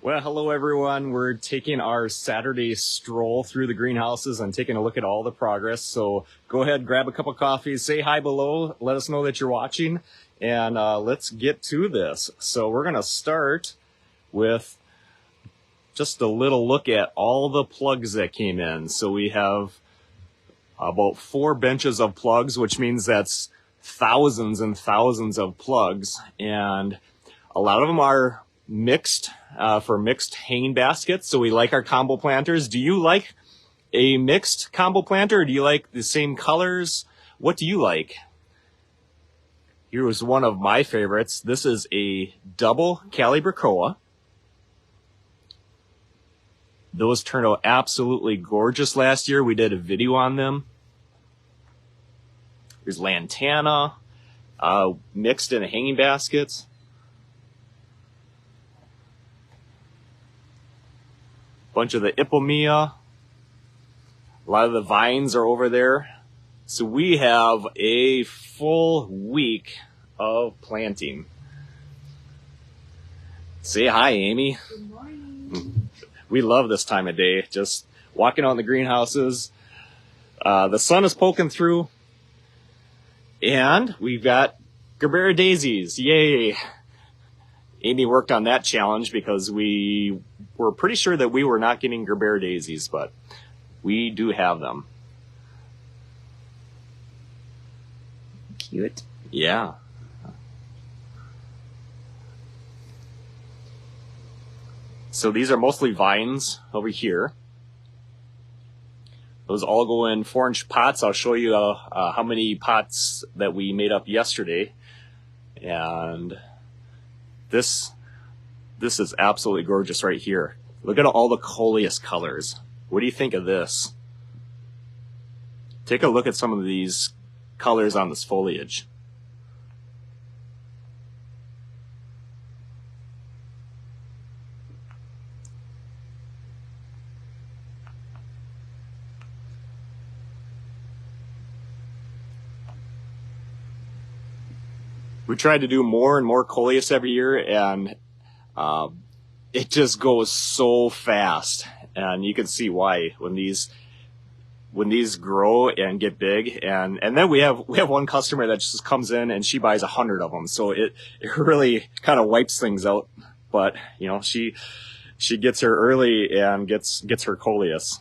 Well, hello everyone. We're taking our Saturday stroll through the greenhouses and taking a look at all the progress. So go ahead, grab a cup of coffee, say hi below, let us know that you're watching, and let's get to this. So we're going to start with just a little look at all the plugs that came in. So we have about 4 benches of plugs, which means that's thousands and thousands of plugs. And a lot of them are mixed for mixed hanging baskets. So we like our combo planters. Do you like a mixed combo planter, or do you like the same colors? What do you like? Here was one of my favorites. This is a double Calibracoa. Those turned out absolutely gorgeous last year. We did a video on them. There's Lantana, mixed in hanging baskets. Bunch of the Ipomea. A lot of the vines are over there. So we have a full week of planting. Say hi, Amy. Good morning. We love this time of day, just walking out in the greenhouses. The sun is poking through, and we've got Gerbera daisies. Yay! Amy worked on that challenge because we were pretty sure that we were not getting Gerbera daisies, but we do have them. Cute. Yeah. So these are mostly vines over here. Those all go in 4-inch pots. I'll show you how many pots that we made up yesterday. And this is absolutely gorgeous right here. Look at all the coleus colors. What do you think of this? Take a look at some of these colors on this foliage. We tried to do more and more coleus every year, and it just goes so fast. And you can see why when these grow and get big. And then we have one customer that just comes in and she buys 100 of them. So it really kind of wipes things out. But you know, she gets her early and gets her coleus.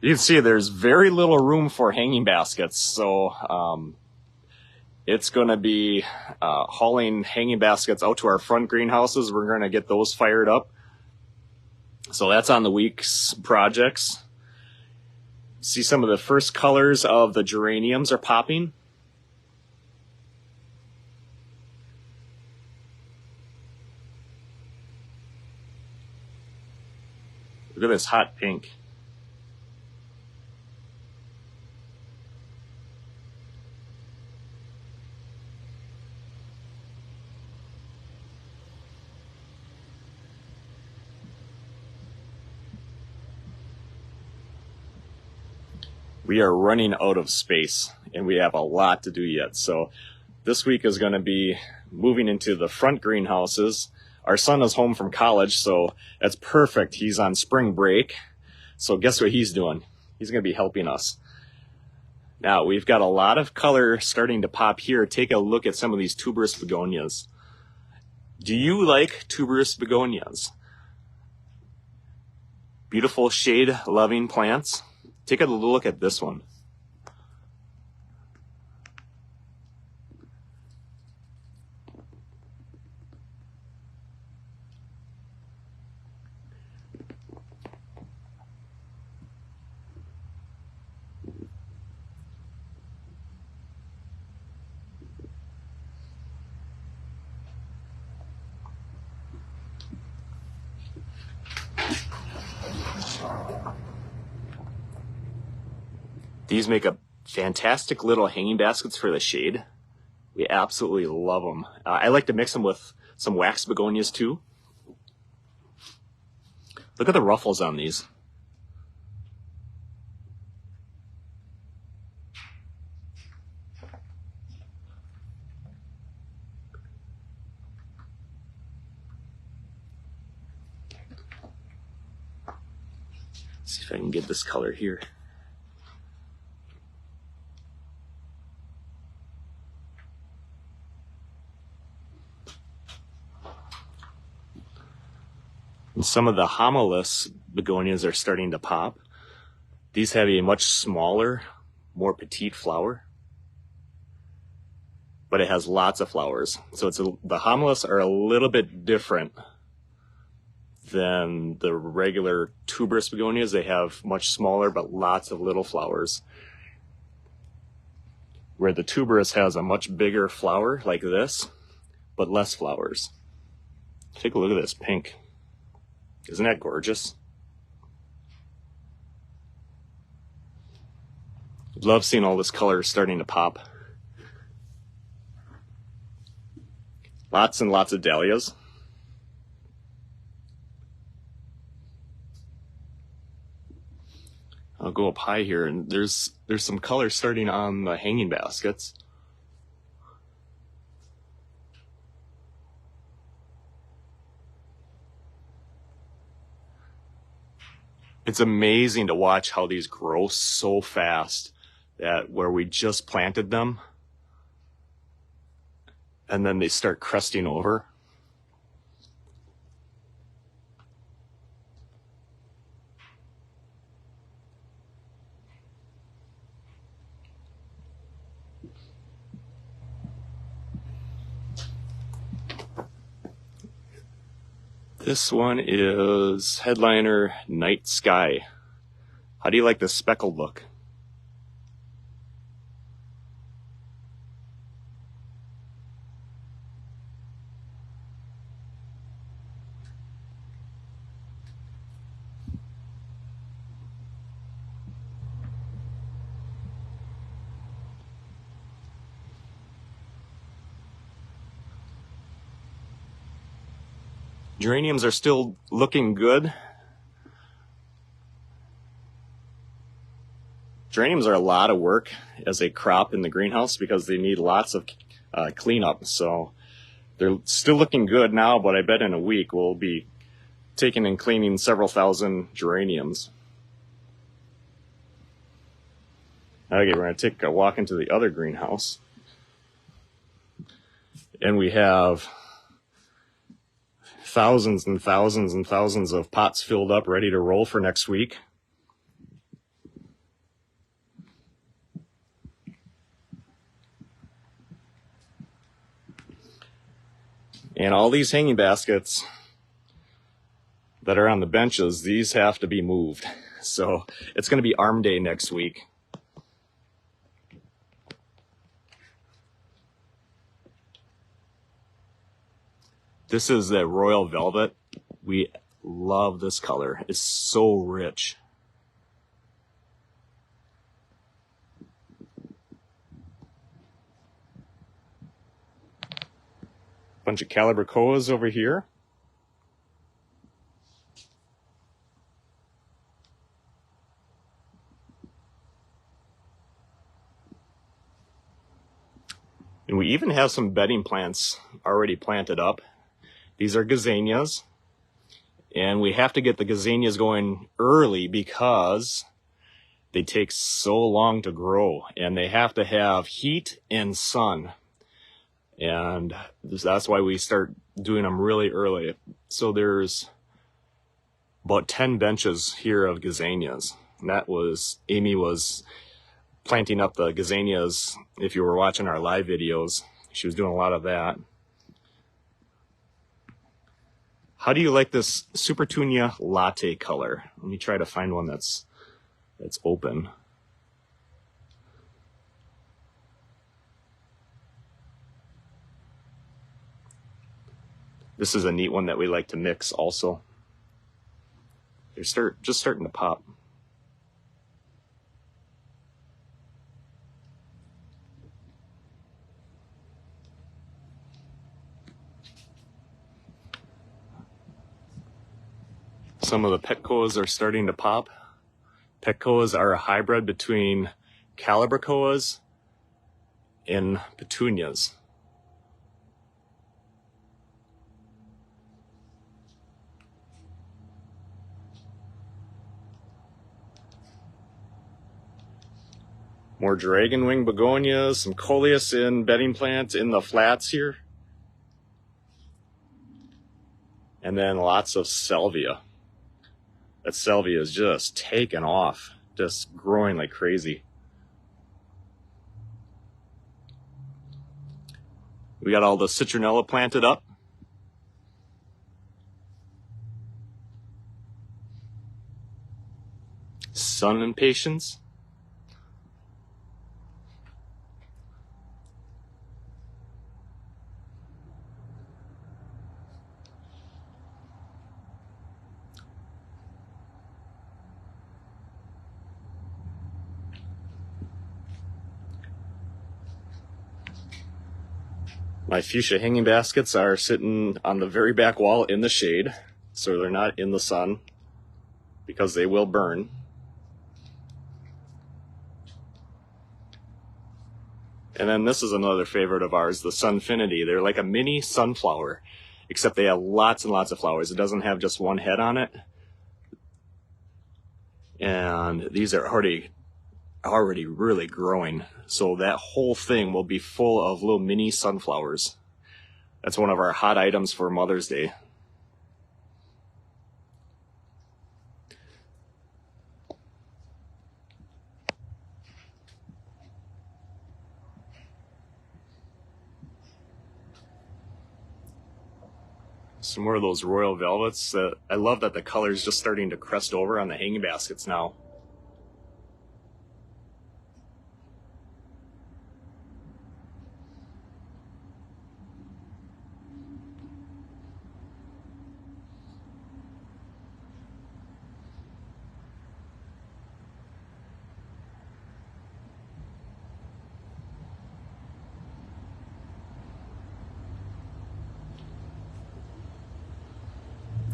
You can see there's very little room for hanging baskets. So it's going to be hauling hanging baskets out to our front greenhouses. We're going to get those fired up. So that's on the week's projects. See some of the first colors of the geraniums are popping. Look at this hot pink. We are running out of space and we have a lot to do yet. So this week is going to be moving into the front greenhouses. Our son is home from college, so that's perfect. He's on spring break. So guess what he's doing? He's going to be helping us. Now we've got a lot of color starting to pop here. Take a look at some of these tuberous begonias. Do you like tuberous begonias? Beautiful shade-loving plants. Take a look at this one. These make a fantastic little hanging baskets for the shade. We absolutely love them. I like to mix them with some wax begonias too. Look at the ruffles on these. See if I can get this color here. And some of the homilus begonias are starting to pop. These have a much smaller, more petite flower, but it has lots of flowers. So the homilus are a little bit different than the regular tuberous begonias. They have much smaller but lots of little flowers, where the tuberous has a much bigger flower like this, but less flowers. Take a look at this pink. Isn't that gorgeous? Love seeing all this color starting to pop. Lots and lots of dahlias. I'll go up high here, and there's some color starting on the hanging baskets. It's amazing to watch how these grow so fast, that where we just planted them and then they start crusting over. This one is Headliner Night Sky. How do you like the speckled look? Geraniums are still looking good. Geraniums are a lot of work as a crop in the greenhouse because they need lots of cleanup. So they're still looking good now, but I bet in a week we'll be taking and cleaning several thousand geraniums. Okay, we're going to take a walk into the other greenhouse. And we have thousands and thousands and thousands of pots filled up, ready to roll for next week. And all these hanging baskets that are on the benches, these have to be moved. So it's going to be arm day next week. This is the Royal Velvet. We love this color. It's so rich. Bunch of Calibrachoas over here. And we even have some bedding plants already planted up. These are gazanias, and we have to get the gazanias going early because they take so long to grow, and they have to have heat and sun. And that's why we start doing them really early. So there's about 10 benches here of gazanias. And that was, Amy was planting up the gazanias. If you were watching our live videos, she was doing a lot of that. How do you like this Supertunia latte color? Let me try to find one that's open. This is a neat one that we like to mix also. They're just starting to pop. Some of the Petcoas are starting to pop. Petcoas are a hybrid between Calibrachoas and petunias. More dragon wing begonias, some coleus in bedding plant in the flats here. And then lots of salvia. That salvia is just taking off, just growing like crazy. We got all the citronella planted up. Sun impatiens. My fuchsia hanging baskets are sitting on the very back wall in the shade, so they're not in the sun because they will burn. And then this is another favorite of ours, the Sunfinity. They're like a mini sunflower, except they have lots and lots of flowers. It doesn't have just one head on it. And these are already really growing. So that whole thing will be full of little mini sunflowers. That's one of our hot items for Mother's Day. Some more of those royal velvets. I love that the color is just starting to crest over on the hanging baskets now.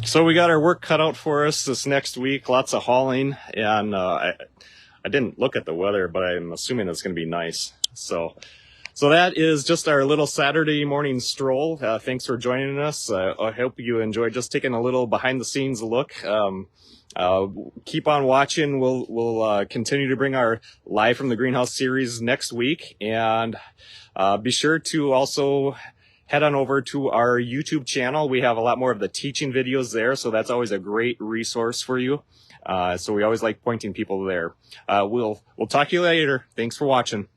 So we got our work cut out for us this next week, lots of hauling, and I didn't look at the weather, but I'm assuming it's going to be nice. So that is just our little Saturday morning stroll. Thanks for joining us. I hope you enjoyed just taking a little behind the scenes look. Keep on watching. We'll continue to bring our Live from the Greenhouse series next week, and be sure to also head on over to our YouTube channel. We have a lot more of the teaching videos there, so that's always a great resource for you. So we always like pointing people there. We'll talk to you later. Thanks for watching.